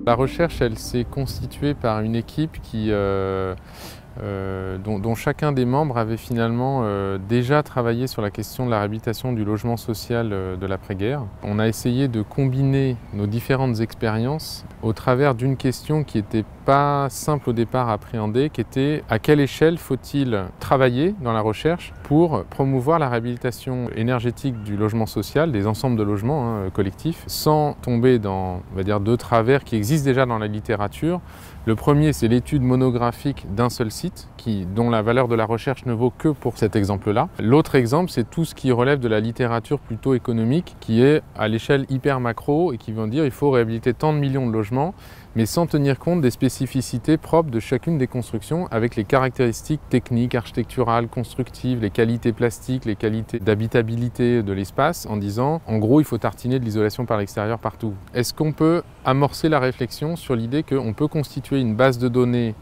La recherche, elle s'est constituée par une équipe dont chacun des membres avait finalement déjà travaillé sur la question de la réhabilitation du logement social de l'après-guerre. On a essayé de combiner nos différentes expériences au travers d'une question qui n'était pas simple au départ à appréhender, qui était à quelle échelle faut-il travailler dans la recherche pour promouvoir la réhabilitation énergétique du logement social, des ensembles de logements collectifs, sans tomber dans, on va dire, deux travers qui existent déjà dans la littérature. Le premier, c'est l'étude monographique d'un seul site, dont la valeur de la recherche ne vaut que pour cet exemple-là. L'autre exemple, c'est tout ce qui relève de la littérature plutôt économique, qui est à l'échelle hyper macro et qui vont dire qu'il faut réhabiliter tant de millions de logements, mais sans tenir compte des spécificités propres de chacune des constructions, avec les caractéristiques techniques, architecturales, constructives, les qualités plastiques, les qualités d'habitabilité de l'espace, en disant, en gros, il faut tartiner de l'isolation par l'extérieur partout. Est-ce qu'on peut amorcer la réflexion sur l'idée qu'on peut constituer une base de données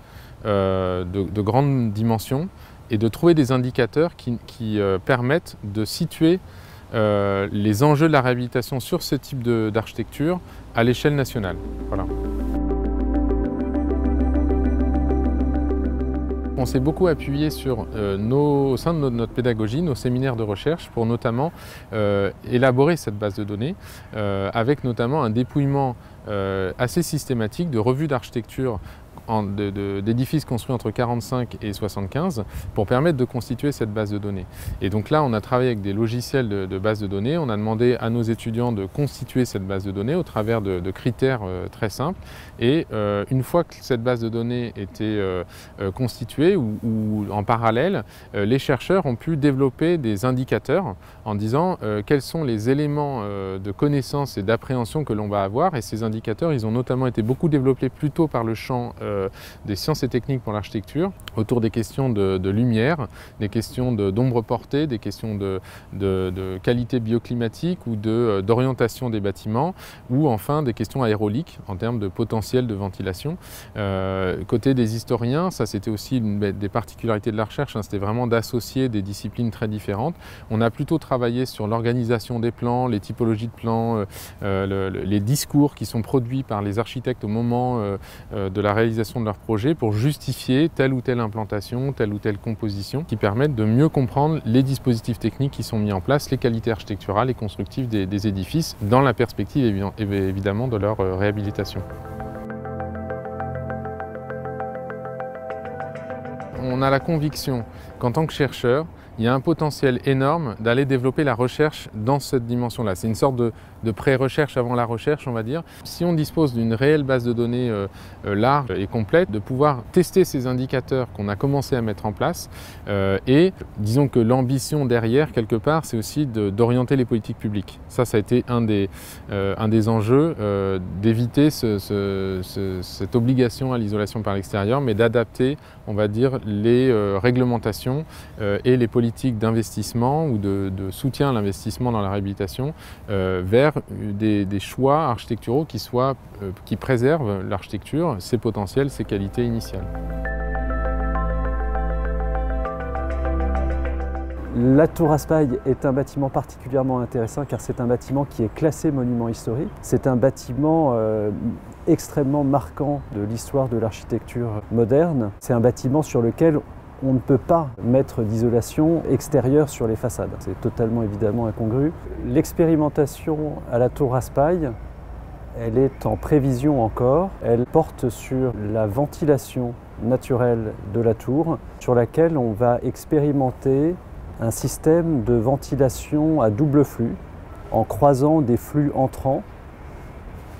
de grande dimension et de trouver des indicateurs qui permettent de situer les enjeux de la réhabilitation sur ce type d'architecture à l'échelle nationale. Voilà. On s'est beaucoup appuyé sur au sein de notre pédagogie, nos séminaires de recherche, pour notamment élaborer cette base de données, avec notamment un dépouillement assez systématique de revues d'architecture d'édifices construits entre 1945 et 1975 pour permettre de constituer cette base de données. Et donc là, on a travaillé avec des logiciels de base de données. On a demandé à nos étudiants de constituer cette base de données au travers de critères très simples. Et une fois que cette base de données était constituée ou en parallèle, les chercheurs ont pu développer des indicateurs en disant quels sont les éléments de connaissance et d'appréhension que l'on va avoir. Et ces indicateurs, ils ont notamment été beaucoup développés plutôt par le champ des sciences et techniques pour l'architecture, autour des questions de lumière, des questions d'ombre portée, des questions de qualité bioclimatique ou d'orientation des bâtiments, ou enfin des questions aéroliques en termes de potentiel de ventilation. Côté des historiens, ça c'était aussi une des particularités de la recherche, c'était vraiment d'associer des disciplines très différentes. On a plutôt travaillé sur l'organisation des plans, les typologies de plans, les discours qui sont produits par les architectes au moment de la réalisation de leur projet pour justifier telle ou telle implantation, telle ou telle composition qui permettent de mieux comprendre les dispositifs techniques qui sont mis en place, les qualités architecturales et constructives des édifices dans la perspective évidemment de leur réhabilitation. On a la conviction qu'en tant que chercheur, il y a un potentiel énorme d'aller développer la recherche dans cette dimension-là. C'est une sorte de pré-recherche avant la recherche, on va dire. Si on dispose d'une réelle base de données large et complète, de pouvoir tester ces indicateurs qu'on a commencé à mettre en place et disons que l'ambition derrière, quelque part, c'est aussi d'orienter les politiques publiques. Ça a été un des enjeux, d'éviter cette obligation à l'isolation par l'extérieur, mais d'adapter, on va dire, les réglementations et les politiques d'investissement ou de soutien à l'investissement dans la réhabilitation vers des choix architecturaux qui préservent l'architecture, ses potentiels, ses qualités initiales. La Tour Raspail est un bâtiment particulièrement intéressant car c'est un bâtiment qui est classé monument historique. C'est un bâtiment extrêmement marquant de l'histoire de l'architecture moderne. C'est un bâtiment sur lequel on ne peut pas mettre d'isolation extérieure sur les façades. C'est totalement évidemment incongru. L'expérimentation à la Tour Raspail, elle est en prévision encore. Elle porte sur la ventilation naturelle de la tour, sur laquelle on va expérimenter un système de ventilation à double flux, en croisant des flux entrants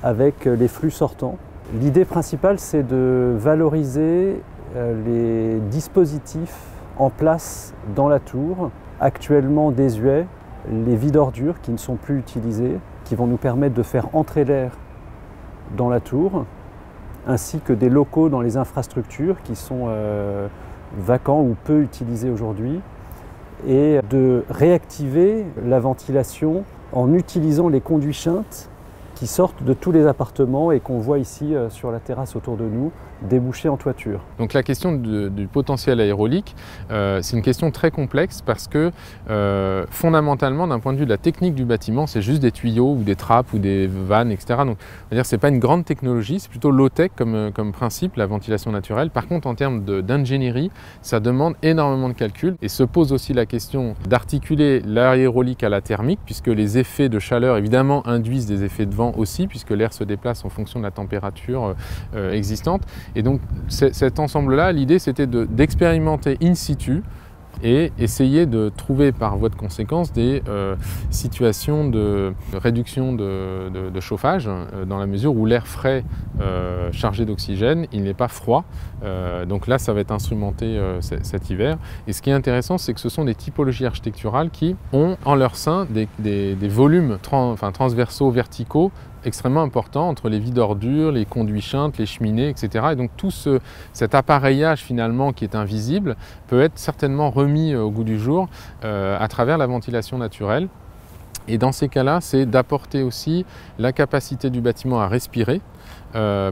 avec les flux sortants. L'idée principale, c'est de valoriser les dispositifs en place dans la tour, actuellement désuets, les vides ordures qui ne sont plus utilisés, qui vont nous permettre de faire entrer l'air dans la tour, ainsi que des locaux dans les infrastructures qui sont vacants ou peu utilisés aujourd'hui, et de réactiver la ventilation en utilisant les conduits Schundt qui sortent de tous les appartements et qu'on voit ici sur la terrasse autour de nous, déboucher en toiture. Donc la question du potentiel aérolique, c'est une question très complexe parce que fondamentalement, d'un point de vue de la technique du bâtiment, c'est juste des tuyaux ou des trappes ou des vannes, etc. Donc, ce n'est pas une grande technologie, c'est plutôt low-tech comme principe, la ventilation naturelle. Par contre, en termes d'ingénierie, ça demande énormément de calculs et se pose aussi la question d'articuler l'aérolique à la thermique, puisque les effets de chaleur, évidemment, induisent des effets de vent aussi, puisque l'air se déplace en fonction de la température existante. Et donc cet ensemble-là, l'idée c'était d'expérimenter in situ et essayer de trouver par voie de conséquence des situations de réduction de chauffage dans la mesure où l'air frais chargé d'oxygène, il n'est pas froid. Donc là, ça va être instrumenté cet hiver. Et ce qui est intéressant, c'est que ce sont des typologies architecturales qui ont en leur sein des volumes transversaux, verticaux, extrêmement important entre les vies d'ordures, les conduits chintes, les cheminées, etc. Et donc tout cet appareillage finalement qui est invisible peut être certainement remis au goût du jour à travers la ventilation naturelle. Et dans ces cas-là, c'est d'apporter aussi la capacité du bâtiment à respirer,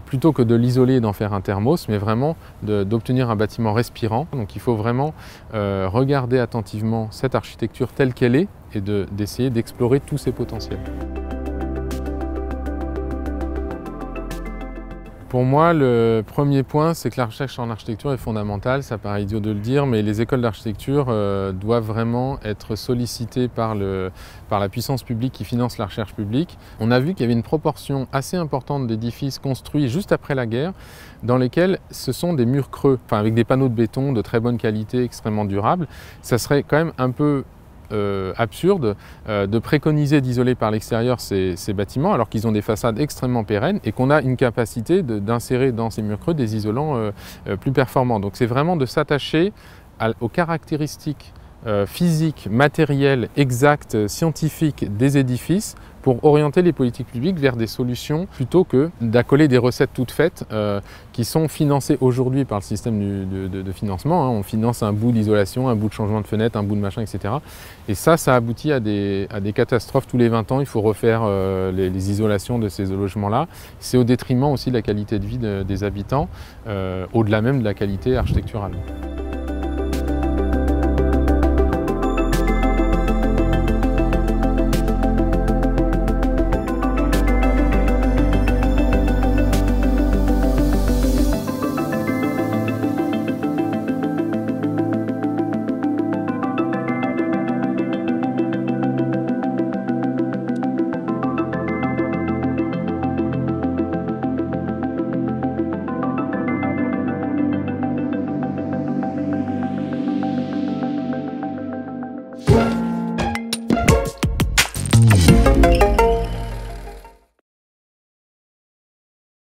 plutôt que de l'isoler et d'en faire un thermos, mais vraiment d'obtenir un bâtiment respirant. Donc il faut vraiment regarder attentivement cette architecture telle qu'elle est et d'essayer d'explorer tous ses potentiels. Pour moi, le premier point, c'est que la recherche en architecture est fondamentale. Ça paraît idiot de le dire, mais les écoles d'architecture doivent vraiment être sollicitées par la puissance publique qui finance la recherche publique. On a vu qu'il y avait une proportion assez importante d'édifices construits juste après la guerre, dans lesquels ce sont des murs creux, avec des panneaux de béton de très bonne qualité, extrêmement durables. Ça serait quand même un peu absurde de préconiser d'isoler par l'extérieur ces bâtiments alors qu'ils ont des façades extrêmement pérennes et qu'on a une capacité d'insérer dans ces murs creux des isolants plus performants. Donc c'est vraiment de s'attacher aux caractéristiques physiques, matérielles, exactes, scientifiques des édifices pour orienter les politiques publiques vers des solutions plutôt que d'accoler des recettes toutes faites qui sont financées aujourd'hui par le système de financement. On finance un bout d'isolation, un bout de changement de fenêtre, un bout de machin, etc. Et ça aboutit à des catastrophes tous les 20 ans. Il faut refaire les isolations de ces logements-là. C'est au détriment aussi de la qualité de vie des habitants, au-delà même de la qualité architecturale.